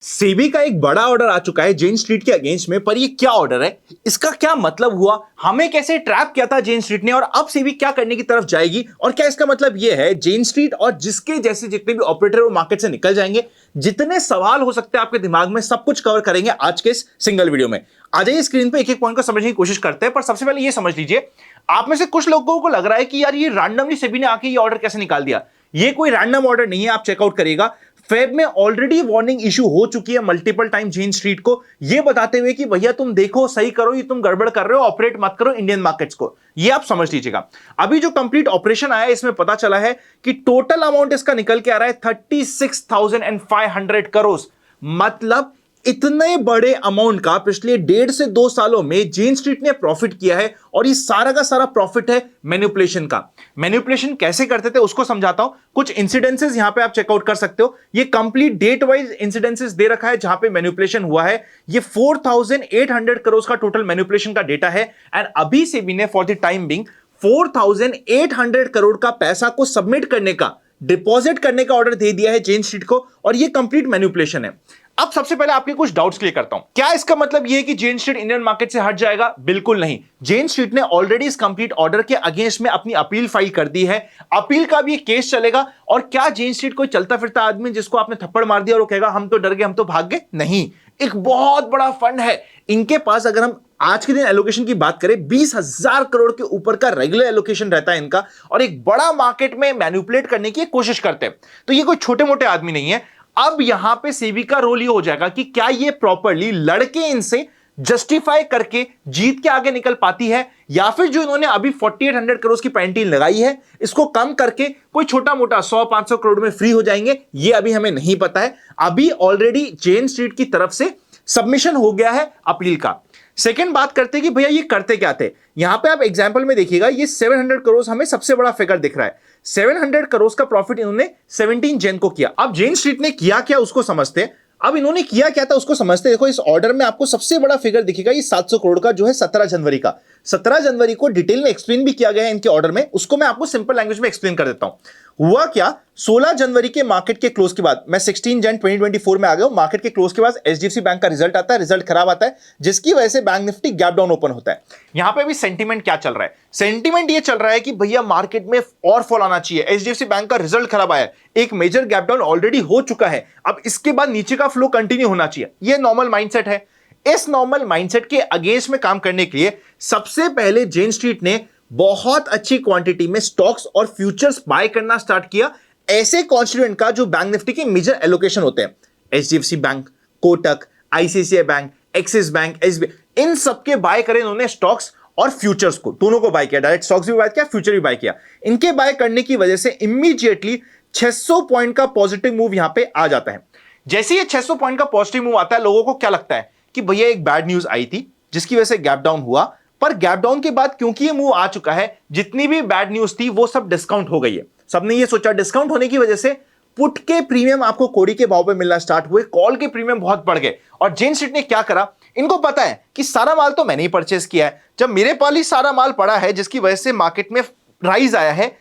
सेबी का एक बड़ा ऑर्डर आ चुका है जेन स्ट्रीट के अगेंस्ट में। पर ये क्या ऑर्डर है, इसका क्या मतलब हुआ, हमें कैसे ट्रैप किया था जेन स्ट्रीट ने और अब सेबी क्या करने की तरफ जाएगी और क्या इसका मतलब ये है जेन स्ट्रीट और जिसके जैसे जितने भी ऑपरेटर वो मार्केट से निकल जाएंगे। जितने सवाल हो सकते हैं आपके दिमाग में सब कुछ कवर करेंगे आज के इस सिंगल वीडियो में। आ जाइए स्क्रीन पे एक एक पॉइंट को समझने की कोशिश करते हैं। पर सबसे पहले ये समझ लीजिए, आप में से कुछ लोगों को लग रहा है कि यार ये रैंडमली सेबी ने आके ये ऑर्डर कैसे निकाल दिया। ये कोई रैंडम ऑर्डर नहीं है, आप चेकआउट करिएगा। फेब में ऑलरेडी वार्निंग इशू हो चुकी है मल्टीपल टाइम जेन स्ट्रीट को, ये बताते हुए कि भैया तुम देखो सही करो, ये तुम गड़बड़ कर रहे हो, ऑपरेट मत करो इंडियन मार्केट्स को। ये आप समझ लीजिएगा। अभी जो कंप्लीट ऑपरेशन आया है इसमें पता चला है कि टोटल अमाउंट इसका निकल के आ रहा है 36,500 करोड़। मतलब इतने बड़े अमाउंट का पिछले 1.5 से 2 सालों में जेन स्ट्रीट ने प्रॉफिट किया है और ये सारा का सारा प्रॉफिट है मैनिपुलेशन का। मैनिपुलेशन कैसे करते थे उसको समझाता हूं। कुछ इंसिडेंसेस यहां पे आप चेकआउट कर सकते हो। ये कंप्लीट डेट वाइज इंसिडेंसेस दे रखा है जहां पे मैनिपुलेशन हुआ है। ये 4,800 करोड़ का टोटल मैनिपुलेशन का डेटा है। एंड अभी सेबी ने for the time being 4,800 crore का पैसा को सबमिट करने का, डिपॉजिट करने का ऑर्डर दे दिया है जेन स्ट्रीट को और ये कंप्लीट मैनिपुलेशन है। अब सबसे पहले आपके कुछ डाउट्स क्लियर करता हूं। क्या इसका मतलब यह है कि जेन स्ट्रीट इंडियन मार्केट से हट जाएगा? बिल्कुल नहीं। जेन स्ट्रीट ने ऑलरेडी इस कंप्लीट ऑर्डर के अगेंस्ट में अपनी अपील फाइल कर दी है। अपील का भी एक केस चलेगा। और क्या जेन स्ट्रीट कोई चलता फिरता आदमी जिसको आपने थप्पड़ मार दिया और वो कहेगा हम तो डर गए, हम तो भाग गए? नहीं, एक बहुत बड़ा फंड है इनके पास। अगर हम आज के दिन एलोकेशन की बात करें, 20,000 करोड़ के ऊपर का रेगुलर एलोकेशन रहता है इनका और एक बड़ा मार्केट में मैनिपुलेट करने की कोशिश करते हैं। तो ये कोई छोटे मोटे आदमी नहीं है। अब यहां पे सेबी का रोल ये हो जाएगा कि क्या ये प्रॉपर्ली लड़के इनसे जस्टिफाई करके जीत के आगे निकल पाती है, या फिर जो इन्होंने अभी 4,800 करोड़ की पेनल्टी लगाई है इसको कम करके कोई छोटा मोटा 100-500 करोड़ में फ्री हो जाएंगे। ये अभी हमें नहीं पता है। अभी ऑलरेडी जेन स्ट्रीट की तरफ से सबमिशन हो गया है अपील का। सेकेंड बात करते हैं कि भैया ये करते क्या थे। यहां पे आप एग्जांपल में देखिएगा, ये 700 करोड़ हमें सबसे बड़ा फिगर दिख रहा है। 700 करोड़ का प्रॉफिट इन्होंने 17 जन को किया। अब जेन स्ट्रीट ने किया क्या उसको समझते हैं। अब इन्होंने किया क्या था उसको समझते हैं। देखो इस ऑर्डर में आपको सबसे बड़ा फिगर दिखेगा ये 700 करोड़ का जो है 17 जनवरी का। 17 जनवरी को डिटेल में एक्सप्लेन भी किया गया है इनके ऑर्डर में, उसको मैं आपको सिंपल लैंग्वेज में एक्सप्लेन कर देता हूं। हुआ क्या, 16 जनवरी के मार्केट के क्लोज के बाद, मैं 16 जन 2024 में आ गया हूं, मार्केट के क्लोज के बाद एचडीएफसी बैंक का रिजल्ट आता है। रिजल्ट खराब आता है जिसकी वजह से bank Nifty gap down open होता है। यहां पे भी सेंटीमेंट क्या चल रहा है? सेंटीमेंट ये चल रहा है कि भैया मार्केट में और फॉल आना चाहिए। एचडीएफसी बैंक का रिजल्ट खराब आया, एक मेजर गैप डाउन ऑलरेडी हो चुका है, अब इसके बाद नीचे का फ्लो कंटिन्यू होना चाहिए। ये नॉर्मल माइंडसेट है। इस नॉर्मल माइंडसेट के अगेंस्ट में काम करने के लिए सबसे पहले जेन स्ट्रीट ने बहुत अच्छी क्वांटिटी में स्टॉक्स और फ्यूचर्स बाय करना स्टार्ट किया, ऐसे कॉन्स्टिट्यूएंट का जो बैंक निफ्टी के मेजर एलोकेशन होते हैं। HDFC bank, Kotak, ICICI bank, Axis bank, SBI, इन सबके बाय करे इन्होंने स्टॉक्स और फ्यूचर्स को, दोनों को बाय किया। डायरेक्ट स्टॉक्स भी बाय किया, फ्यूचर भी बाय किया। इनके बाय करने की वजह से इमीडिएटली 600 पॉइंट का पॉजिटिव मूव यहां पे आ जाता है। जैसे ये 600 पॉइंट का पॉजिटिव मूव आता है, लोगों को क्या लगता है कि भैया एक बैड न्यूज आई थी जिसकी वजह से गैप डाउन हुआ, पर गैप डाउन के बाद क्योंकि ये मूव आ चुका है, जितनी भी बैड न्यूज थी वो सब डिस्काउंट हो गई है। सबने ये सोचा डिस्काउंट होने की वजह से पुट के प्रीमियम आपको कोड़ी के भाव पे मिलना स्टार्ट हुए, कॉल के प्रीमियम बहुत बढ़ गए। और जेन स्ट्रीट ने क्या करा, इनको पता है कि सारा माल तो मैंने ही परचेस किया है, जब मेरे पास ही सारा माल पड़ा है जिसकी वजह से मार्केट में राइज आया है,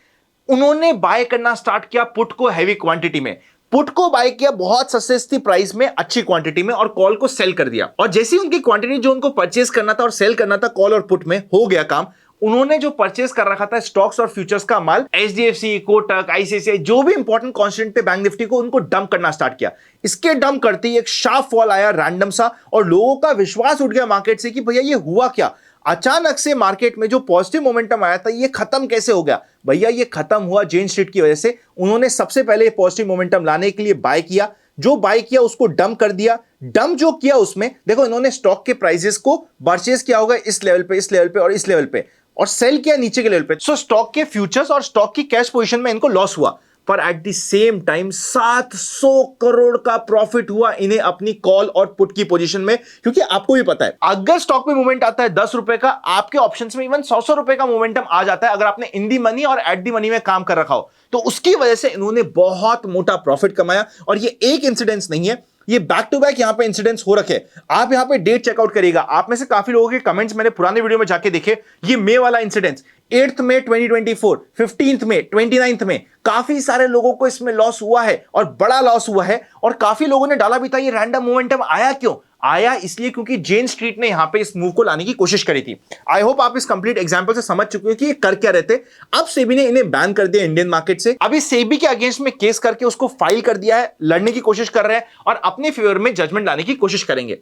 उन्होंने बाय करना स्टार्ट किया पुट को हैवी क्वांटिटी में। पुट को बाय किया बहुत सस्ती प्राइस में, अच्छी क्वांटिटी में, और कॉल को सेल कर दिया। और जैसी उनकी क्वांटिटी जो उनको परचेस करना था और सेल करना था कॉल और पुट में, हो गया काम। उन्होंने जो परचेस कर रखा था स्टॉक्स और फ्यूचर्स का माल, एचडीएफसी, कोटक, आईसीआईसीआई, जो भी इंपॉर्टेंट कॉन्स्टिट्यूएंट थे बैंक निफ्टी को, उनको डंप करना स्टार्ट किया। इसके डंप करते ही एक शार्प फॉल आया रैंडम सा, और लोगों का विश्वास उठ गया मार्केट से कि भैया ये हुआ क्या। अचानक से मार्केट में जो पॉजिटिव मोमेंटम आया था ये खत्म कैसे हो गया? भैया ये खत्म हुआ जेन स्ट्रीट की वजह से। उन्होंने सबसे पहले पॉजिटिव मोमेंटम लाने के लिए बाय किया, जो बाय किया उसको डंप कर दिया। डंप जो किया उसमें देखो इन्होंने स्टॉक के प्राइसेस को परचेस किया होगा इस लेवल पे, इस लेवल पे और इस लेवल पे, और सेल किया नीचे के लेवल पे। सो स्टॉक के फ्यूचर्स और स्टॉक की कैश पोजीशन में इनको लॉस हुआ, पर at the same time 700 crore का प्रॉफिट हुआ इन्हें अपनी कॉल और पुट की पोजीशन में। क्योंकि आपको भी पता है अगर स्टॉक में मूवमेंट आता है 10 रुपए का, आपके ऑप्शंस में इवन 100 रुपए का मूवमेंटम आ जाता है अगर आपने इन दी मनी और एट दी मनी में काम कर रखा हो, तो उसकी वजह से इन्होंने बहुत मोटा प्रॉफिट कमाया। और ये एक इंसिडेंस नहीं है, ये बैक टू बैक यहां पे इंसिडेंट्स हो रखे। आप यहां पे डेट चेकआउट करिएगा। आप में से काफी लोगों के कमेंट्स मैंने पुराने वीडियो में जाके देखे। ये मई वाला इंसिडेंट्स 8 मई 2024, 15 मई, 29 में काफी सारे लोगों को इसमें लॉस हुआ है और बड़ा लॉस हुआ है। और काफी लोगों ने डाला भी था ये रैंडम मोमेंटम आया क्यों? आया इसलिए क्योंकि जेन स्ट्रीट ने यहां पे इस मूव को लाने की कोशिश करी थी। आई होप आप इस कंप्लीट एग्जांपल से समझ चुके हो कि ये कर क्या रहे थे। अब सेबी ने इन्हें बैन कर दिया इंडियन मार्केट से। अभी सेबी के अगेंस्ट में केस करके उसको फाइल कर दिया है, लड़ने की कोशिश कर रहे हैं और अपने फेवर में जजमेंट लाने की कोशिश करेंगे।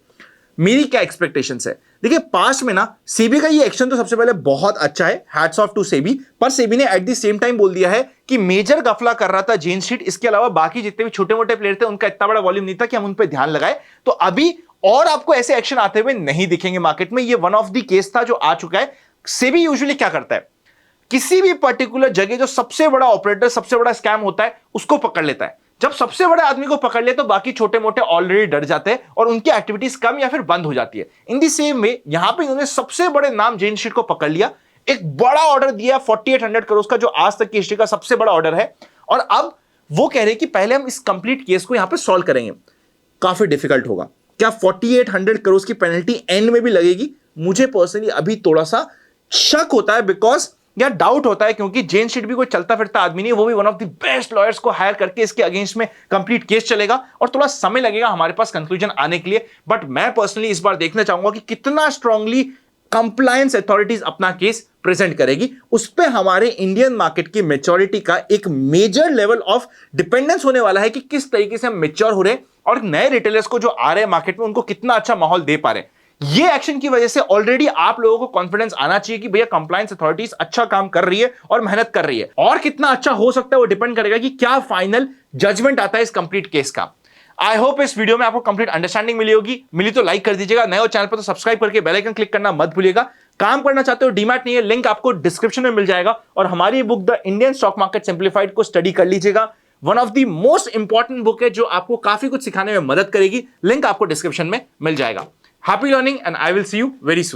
मेरी क्या एक्सपेक्टेशंस है? देखिए पास्ट में ना सेबी का ये एक्शन तो सबसे पहले बहुत अच्छा है, हैट्स ऑफ टू सेबी। पर सेबी ने एट द सेम टाइम बोल दिया है कि मेजर गफला कर रहा था जेन स्ट्रीट। इसके अलावा बाकी जितने भी छोटे मोटे प्लेयर थे उनका इतना बड़ा वॉल्यूम नहीं था कि हम उन पर ध्यान लगाए। तो अभी और आपको ऐसे एक्शन आते हुए नहीं दिखेंगे मार्केट में। ये वन ऑफ द केस था जो आ चुका है। सेबी यूजुअली क्या करता है, किसी भी पर्टिकुलर जगह जो सबसे बड़ा ऑपरेटर, सबसे बड़ा स्कैम होता है उसको पकड़ लेता है। जब सबसे बड़े आदमी को पकड़ ले तो बाकी छोटे मोटे ऑलरेडी डर जाते हैं और उनकी एक्टिविटीज कम या फिर बंद हो जाती है। इन दी सेम वे यहां पे इन्होंने सबसे बड़े नाम जेन स्ट्रीट को पकड़ लिया, एक बड़ा ऑर्डर दिया 4800 करोड़ का, जो आज तक की हिस्ट्री का सबसे बड़ा ऑर्डर है। और अब वो कह रहे हैं कि पहले हम इस कंप्लीट केस को यहां पे सॉल्व करेंगे। काफी डिफिकल्ट होगा। क्या 4800 करोड़ की पेनल्टी एंड में भी लगेगी? मुझे पर्सनली अभी थोड़ा सा शक होता है, बिकॉज या डाउट होता है, क्योंकि जेन स्ट्रीट भी कोई चलता फिरता आदमी नहीं है। वो भी one of the best lawyers को हायर करके इसके अगेंस्ट में कंप्लीट केस चलेगा और थोड़ा समय लगेगा हमारे पास कंक्लूजन आने के लिए। बट मैं पर्सनली इस बार देखना चाहूंगा कि कितना स्ट्रांगली कंप्लायंस अथॉरिटीज अपना केस प्रेजेंट करेगी। उस पर हमारे इंडियन मार्केट की मैच्योरिटी का एक मेजर लेवल ऑफ डिपेंडेंस होने वाला है कि किस तरीके से हम मैच्योर हो रहे हैं और नए रिटेलर्स को जो आ रहे हैं मार्केट में उनको कितना अच्छा माहौल दे पा रहे हैं। ये एक्शन की वजह से ऑलरेडी आप लोगों को कॉन्फिडेंस आना चाहिए कि भैया कंप्लायंस अथॉरिटीज अच्छा काम कर रही है और मेहनत कर रही है। और कितना अच्छा हो सकता है वो डिपेंड करेगा कि क्या फाइनल जजमेंट आता है इस कंप्लीट केस का। आई होप इस वीडियो में आपको कंप्लीट अंडरस्टैंडिंग मिली होगी। मिली तो लाइक कर दीजिएगा, नए हो चैनल पर तो सब्सक्राइब करके बेल आइकन क्लिक करना मत भूलिएगा। काम करना चाहते हो डीमैट नहीं है, लिंक आपको डिस्क्रिप्शन में मिल जाएगा। और हमारी book the Indian stock market simplified को स्टडी कर लीजिएगा। One of the most important book है जो आपको काफी कुछ सिखाने में मदद करेगी। लिंक आपको डिस्क्रिप्शन में मिल जाएगा। Happy learning and I will see you very soon.